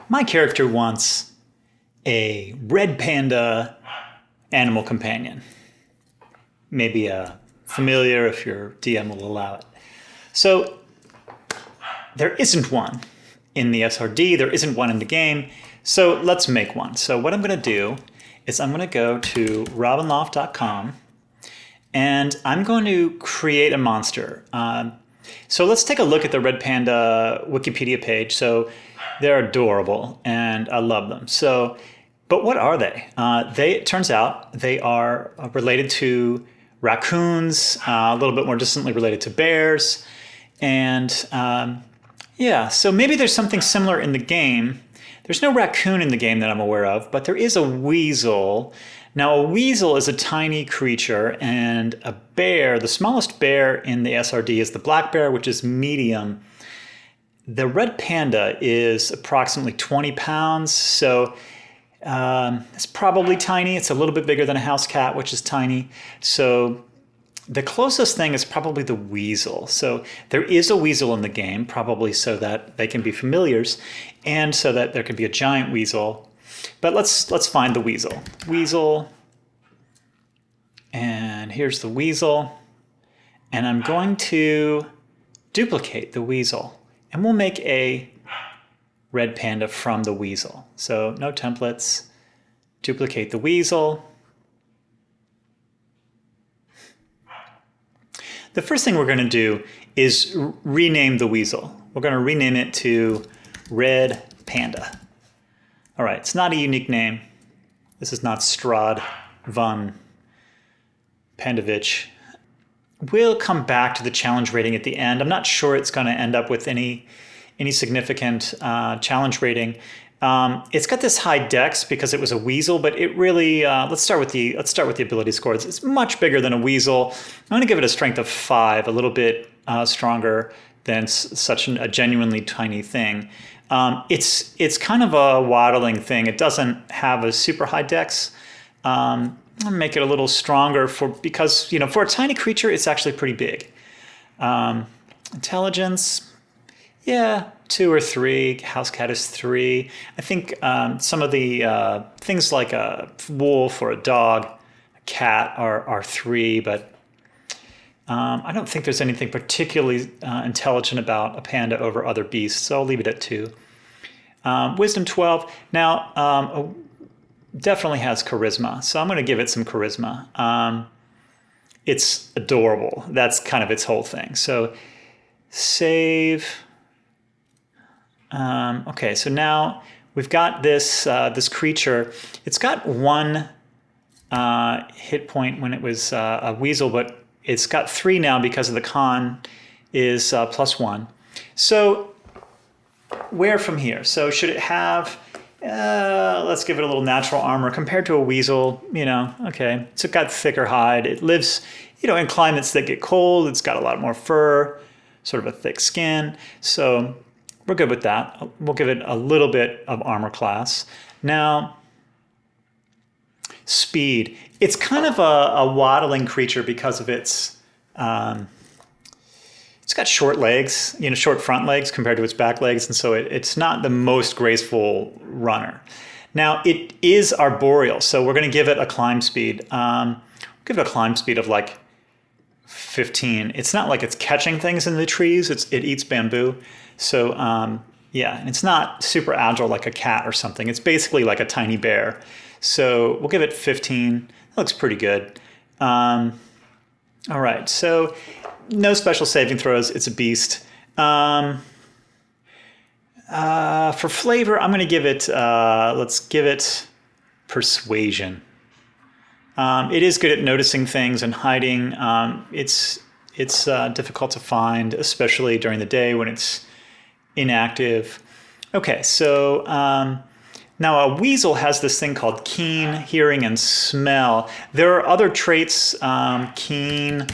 My character wants a red panda animal companion. Maybe a familiar if your DM will allow it. So there isn't one in the SRD, there isn't one in the game, so let's make one. So what I'm going to do is I'm going to go to robinloft.com and I'm going to create a monster. So let's take a look at the Red Panda Wikipedia page. So they're adorable and I love them. So, but what are they? It turns out they are related to raccoons, a little bit more distantly related to bears. And yeah, so maybe there's something similar in the game. There's no raccoon in the game that I'm aware of, but there is a weasel. Now, a weasel is a tiny creature, and a bear, the smallest bear in the SRD is the black bear, which is medium. The red panda is approximately 20 pounds, so it's probably tiny. It's a little bit bigger than a house cat, which is tiny. So the closest thing is probably the weasel. So there is a weasel in the game, probably so that they can be familiars, and so that there can be a giant weasel. But let's find the weasel. Weasel, and here's the weasel. And I'm going to duplicate the weasel, and we'll make a red panda from the weasel. So no templates, duplicate the weasel. The first thing we're going to do is rename the weasel. We're going to rename it to Red Panda. All right, it's not a unique name. This is not Strad von Pandovich. We'll come back to the challenge rating at the end. I'm not sure it's going to end up with any significant challenge rating. It's got this high dex because it was a weasel, but it really let's start with the ability scores. It's much bigger than a weasel. I'm going to give it a strength of 5, a little bit stronger than such a genuinely tiny thing. It's kind of a waddling thing. It doesn't have a super high dex. I'll make it a little stronger because for a tiny creature, it's actually pretty big. Intelligence, yeah, 2 or 3. House cat is 3. I think some of the things like a wolf or a dog, a cat are 3, but I don't think there's anything particularly intelligent about a panda over other beasts, so I'll leave it at 2. Wisdom 12. Now, definitely has charisma, so I'm going to give it some charisma. It's adorable. That's kind of its whole thing. So save. Okay, so now we've got this this creature. It's got 1 hit point when it was a weasel, but it's got 3 now because of the con is +1. So where from here? So should it have, let's give it a little natural armor compared to a weasel, okay. So it's got thicker hide. It lives, in climates that get cold. It's got a lot more fur, sort of a thick skin. So we're good with that. We'll give it a little bit of armor class. Now, speed. It's kind of a waddling creature because of its, it's got short legs, short front legs compared to its back legs, and so it's not the most graceful runner. Now, it is arboreal, so we're going to give it a climb speed. Give it a climb speed of like 15. It's not like it's catching things in the trees. It eats bamboo. So yeah, and it's not super agile like a cat or something. It's basically like a tiny bear. So we'll give it 15. That looks pretty good. All right, so no special saving throws. It's a beast. For flavor, I'm going to give it, let's give it persuasion. It is good at noticing things and hiding. It's difficult to find, especially during the day when it's inactive. Okay, so now a weasel has this thing called keen hearing and smell. There are other traits, keen,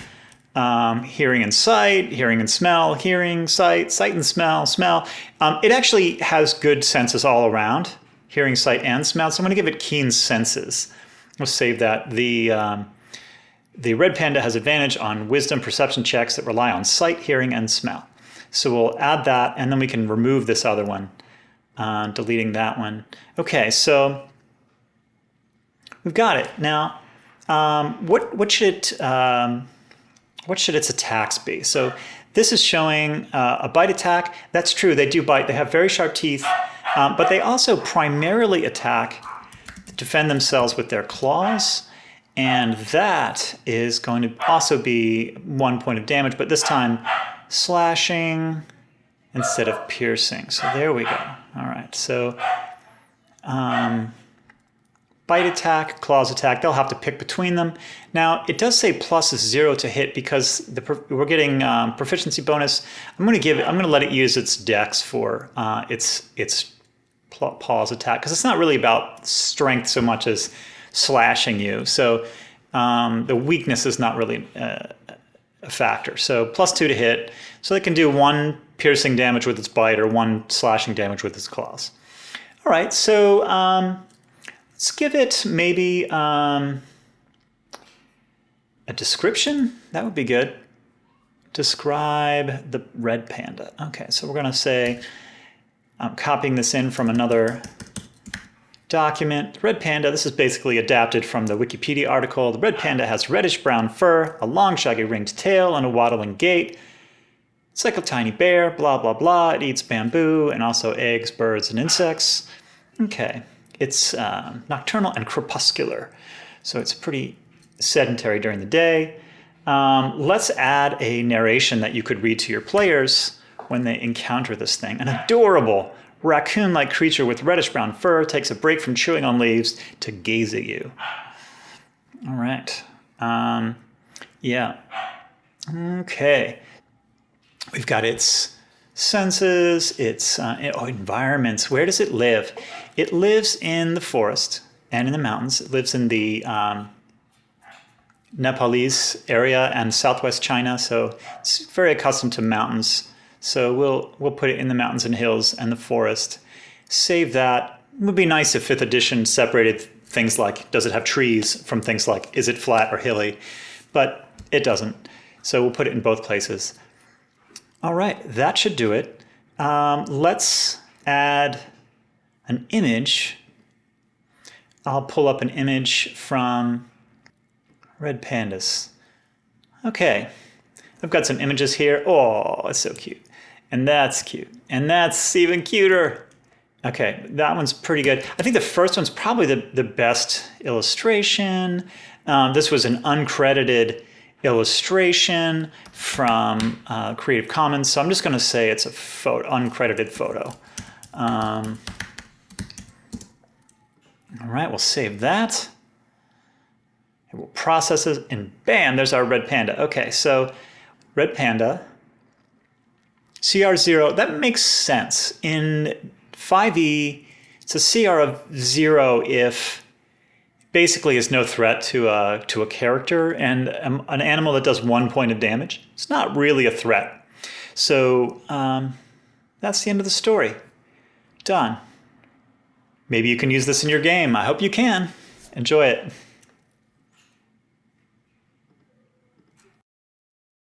hearing and sight, hearing and smell, hearing, sight, sight and smell, smell. It actually has good senses all around, hearing, sight, and smell. So I'm going to give it keen senses. We'll save that. The red panda has advantage on wisdom perception checks that rely on sight, hearing, and smell. So we'll add that, and then we can remove this other one. Deleting that one. Okay, so we've got it. Now, what should its attacks be? So this is showing a bite attack. That's true, they do bite. They have very sharp teeth, but they also primarily attack, defend themselves with their claws, and that is going to also be 1 point of damage, but this time slashing instead of piercing. So there we go. All right, so bite attack, claws attack, they'll have to pick between them. Now, it does say +0 to hit because we're getting proficiency bonus. I'm going to let it use its dex for its paws attack, because it's not really about strength so much as slashing you. So the weakness is not really a factor. So +2 to hit, so they can do 1 piercing damage with its bite or 1 slashing damage with its claws. All right, so let's give it maybe a description. That would be good. Describe the Red Panda. Okay, so we're going to say, I'm copying this in from another document. The Red Panda, this is basically adapted from the Wikipedia article. The Red Panda has reddish-brown fur, a long, shaggy ringed tail, and a waddling gait. It's like a tiny bear, blah, blah, blah. It eats bamboo and also eggs, birds, and insects. Okay. It's nocturnal and crepuscular, so it's pretty sedentary during the day. Let's add a narration that you could read to your players when they encounter this thing. An adorable raccoon-like creature with reddish-brown fur takes a break from chewing on leaves to gaze at you. All right. Yeah. Okay. We've got its senses, its environments. Where does it live? It lives in the forest and in the mountains. It lives in the Nepalese area and southwest China, so it's very accustomed to mountains. So we'll put it in the mountains and hills and the forest. Save that. It would be nice if 5th edition separated things like, does it have trees, from things like, is it flat or hilly? But it doesn't. So we'll put it in both places. All right, that should do it. Let's add an image. I'll pull up an image from Red Pandas. Okay, I've got some images here. Oh, it's so cute. And that's cute. And that's even cuter. Okay, that one's pretty good. I think the first one's probably the best illustration. This was an uncredited illustration from Creative Commons, so I'm just going to say it's a uncredited photo. All right, we'll save that. It will process it, and bam, there's our Red Panda. Okay, so Red Panda, CR0, that makes sense. In 5e, it's a CR of 0 if basically is no threat to a character, and an animal that does 1 point of damage, it's not really a threat. So that's the end of the story. Done. Maybe you can use this in your game. I hope you can. Enjoy it.